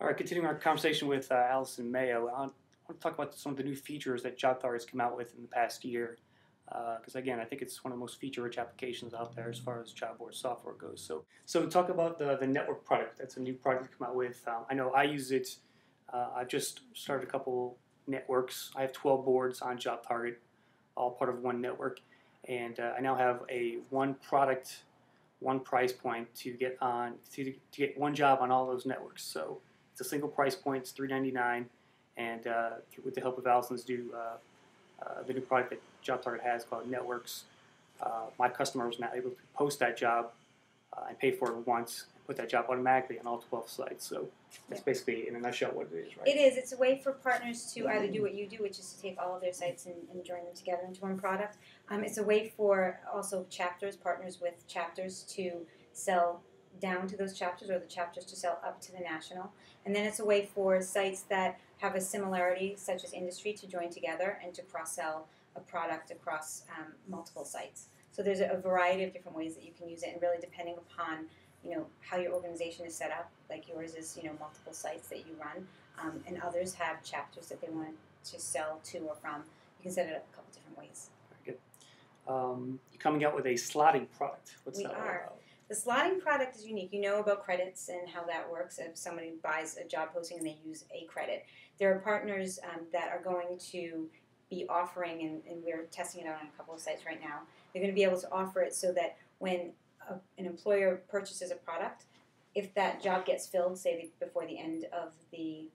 All right, continuing our conversation with Allison Mayo, I want to talk about some of the new features that Jobtarget has come out with in the past year. Because again, I think it's one of the most feature-rich applications out there as far as job board software goes. So talk about the network product. That's a new product to come out with. I know I use it. I've just started a couple networks. I have 12 boards on Jobtarget, all part of one network, and I now have a one product, one price point to get on to get one job on all those networks. So it's a single price point. It's $3.99, and with the help of Allison's the new product that Jobtarget has called Networks, my customer was now able to post that job and pay for it once, and put that job automatically on all 12 sites. So that's basically, in a nutshell, what it is, right? It is. It's a way for partners to either do what you do, which is to take all of their sites and join them together into one product. It's a way for also partners with chapters to sell down to those chapters, or the chapters to sell up to the national. And then it's a way for sites that have a similarity, such as industry, to join together and to cross-sell a product across multiple sites. So there's a variety of different ways that you can use it, and really depending upon how your organization is set up. Like yours is multiple sites that you run, and others have chapters that they want to sell to or from. You can set it up a couple different ways. Very good. You're coming out with a slotting product. What's that all about? The slotting product is unique. You know about credits and how that works. If somebody buys a job posting and they use a credit, there are partners that are going to be offering, and we're testing it out on a couple of sites right now. They're going to be able to offer it so that when an employer purchases a product, if that job gets filled, say before the end of the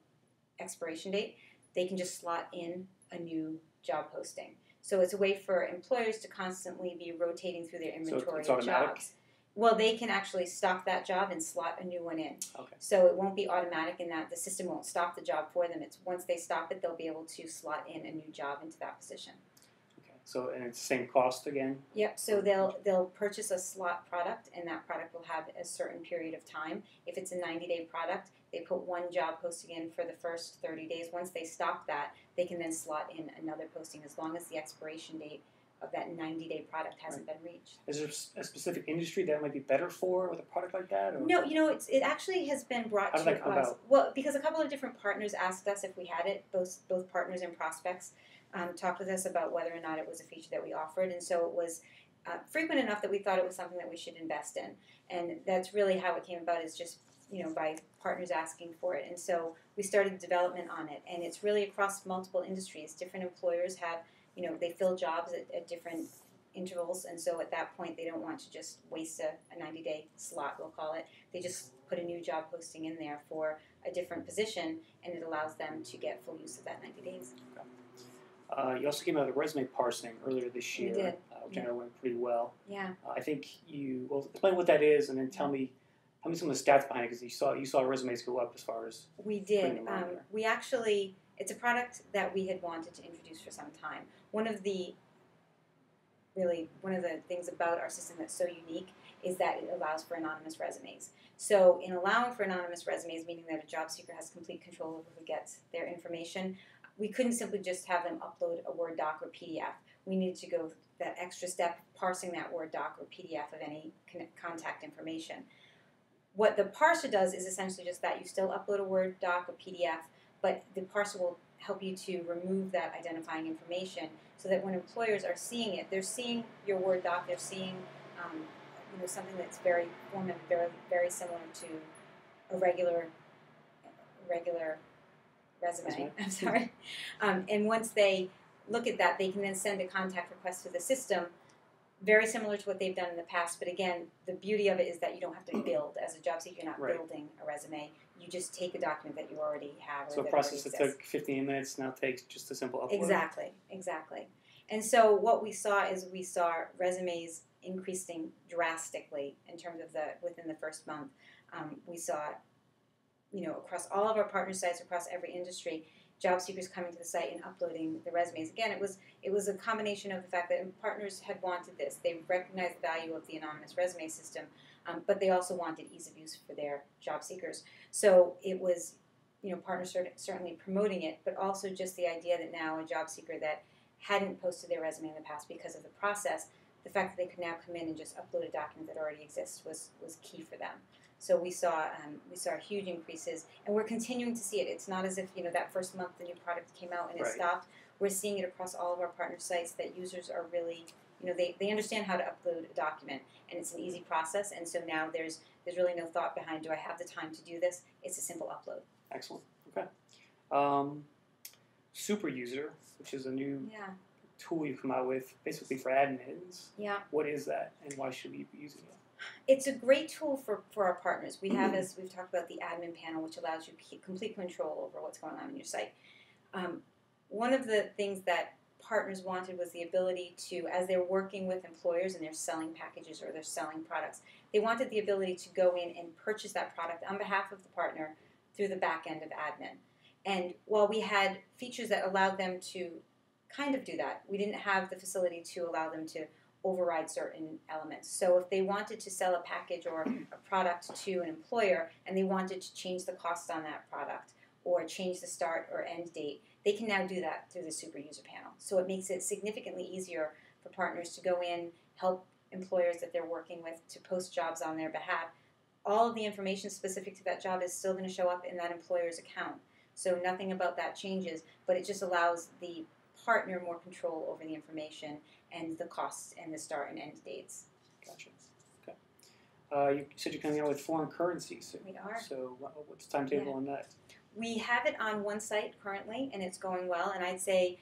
expiration date, they can just slot in a new job posting. So it's a way for employers to constantly be rotating through their inventory of jobs. Well, they can actually stop that job and slot a new one in. Okay. So it won't be automatic in that the system won't stop the job for them. It's once they stop it, they'll be able to slot in a new job into that position. Okay. So, and it's the same cost again? Yep. So they'll purchase a slot product, and that product will have a certain period of time. If it's a 90-day product, they put one job posting in for the first 30 days. Once they stop that, they can then slot in another posting as long as the expiration date of that 90-day product hasn't been reached. Is there a specific industry that might be better for with a product like that? Or? No, it actually has been brought How to did that come us. about? Well, because a couple of different partners asked us if we had it. Both partners and prospects talked with us about whether or not it was a feature that we offered, and so it was frequent enough that we thought it was something that we should invest in. And that's really how it came about, is just by partners asking for it. And so we started development on it, and it's really across multiple industries. Different employers have they fill jobs at different intervals, and so at that point they don't want to just waste a 90-day slot, we'll call it. They just put a new job posting in there for a different position, and it allows them to get full use of that 90 days. Okay. You also came out with resume parsing earlier this year, We did. Which I know went pretty well. Yeah. I think explain what that is, and then tell me some of the stats behind it, because you saw resumes go up as far as we did. We actually. It's a product that we had wanted to introduce for some time. One of the things about our system that's so unique is that it allows for anonymous resumes. So in allowing for anonymous resumes, meaning that a job seeker has complete control over who gets their information, we couldn't simply just have them upload a Word doc or PDF. We needed to go that extra step, parsing that Word doc or PDF of any contact information. What the parser does is essentially just that. You still upload a Word doc or PDF, but the parser will help you to remove that identifying information, so that when employers are seeing it, they're seeing your Word doc, they're seeing something that's very formal, very similar to a regular resume. I'm sorry. And once they look at that, they can then send a contact request to the system, very similar to what they've done in the past. But again, the beauty of it is that you don't have to build. As a job seeker, you're not building a resume. You just take a document that you already have. So a process that took 15 minutes now takes just a simple upload. Exactly. And so what we saw resumes increasing drastically in terms of within the first month. We saw, across all of our partner sites, across every industry, job seekers coming to the site and uploading the resumes. Again, it was a combination of the fact that partners had wanted this. They recognized the value of the anonymous resume system, but they also wanted ease of use for their job seekers. So it was, partners certainly promoting it, but also just the idea that now a job seeker that hadn't posted their resume in the past because of the process the fact that they could now come in and just upload a document that already exists was key for them. So we saw huge increases, and we're continuing to see it. It's not as if that first month the new product came out and it stopped. We're seeing it across all of our partner sites that users are really they understand how to upload a document, and it's an easy process. And so now there's really no thought behind, do I have the time to do this? It's a simple upload. Excellent. Okay. Superuser, which is a new tool you've come out with, basically for admins. Yeah. What is that, and why should we be using it? It's a great tool for our partners. We have, as we've talked about, the admin panel, which allows you complete control over what's going on in your site. One of the things that partners wanted was the ability to, as they're working with employers and they're selling packages or they're selling products, they wanted the ability to go in and purchase that product on behalf of the partner through the back end of admin. And while we had features that allowed them to kind of do that, we didn't have the facility to allow them to override certain elements. So if they wanted to sell a package or a product to an employer and they wanted to change the cost on that product or change the start or end date, they can now do that through the Superuser panel. So it makes it significantly easier for partners to go in, help employers that they're working with to post jobs on their behalf. All of the information specific to that job is still going to show up in that employer's account. So nothing about that changes, but it just allows the partner more control over the information and the costs and the start and end dates. Gotcha. Okay. You said you're coming out with foreign currencies. We are. So what's the timetable on that? We have it on one site currently, and it's going well. And I'd say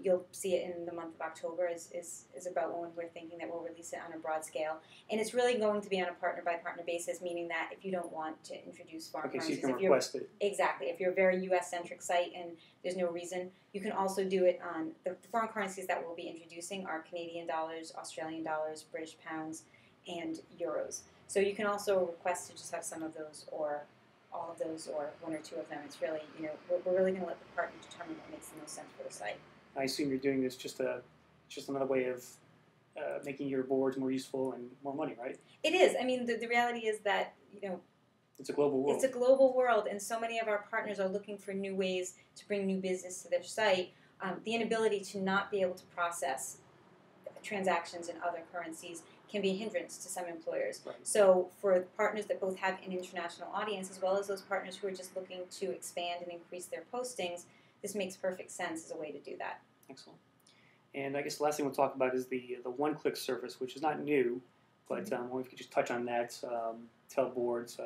you'll see it in the month of October is about when we're thinking that we'll release it on a broad scale. And it's really going to be on a partner-by-partner basis, meaning that if you don't want to introduce foreign currencies, so you can request it. Exactly. If you're a very U.S.-centric site and there's no reason, you can also do it on the foreign currencies that we'll be introducing are Canadian dollars, Australian dollars, British pounds, and euros. So you can also request to just have some of those or all of those or one or two of them. It's really, we're really going to let the partner determine what makes the most sense for the site. I assume you're doing this just another way of making your boards more useful and more money, right? It is. I mean, the reality is that, it's a global world. It's a global world, and so many of our partners are looking for new ways to bring new business to their site. The inability to not be able to process transactions in other currencies can be a hindrance to some employers. Right. So for partners that both have an international audience as well as those partners who are just looking to expand and increase their postings, this makes perfect sense as a way to do that. Excellent. And I guess the last thing we'll talk about is the OneClick service, which is not new, but if you could just touch on that, tell boards.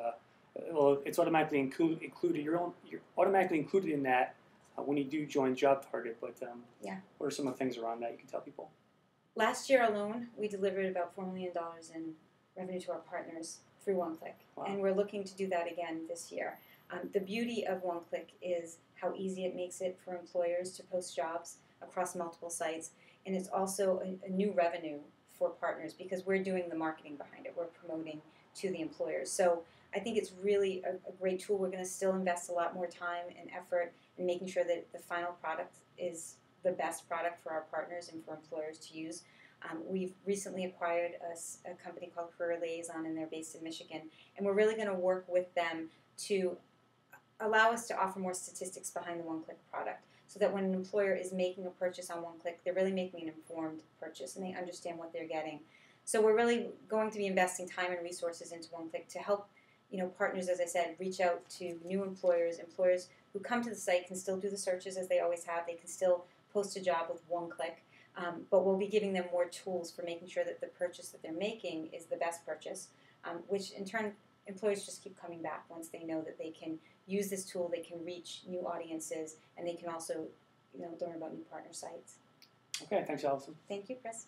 Well, it's automatically included. You're automatically included in that when you do join Jobtarget. But what are some of the things around that you can tell people? Last year alone, we delivered about $4 million in revenue to our partners through OneClick, and we're looking to do that again this year. The beauty of OneClick is how easy it makes it for employers to post jobs across multiple sites, and it's also a new revenue for partners because we're doing the marketing behind it. We're promoting to the employers. So I think it's really a great tool. We're going to still invest a lot more time and effort in making sure that the final product is the best product for our partners and for employers to use. We've recently acquired a company called Career Liaison, and they're based in Michigan, and we're really going to work with them to allow us to offer more statistics behind the OneClick product so that when an employer is making a purchase on OneClick, they're really making an informed purchase and they understand what they're getting. So we're really going to be investing time and resources into OneClick to help partners, as I said, reach out to new employers. Employers who come to the site can still do the searches as they always have. They can still post a job with OneClick, but we'll be giving them more tools for making sure that the purchase that they're making is the best purchase, which in turn employers just keep coming back once they know that they can use this tool, they can reach new audiences, and they can also learn about new partner sites. Okay, thanks, Allison. Thank you, Chris.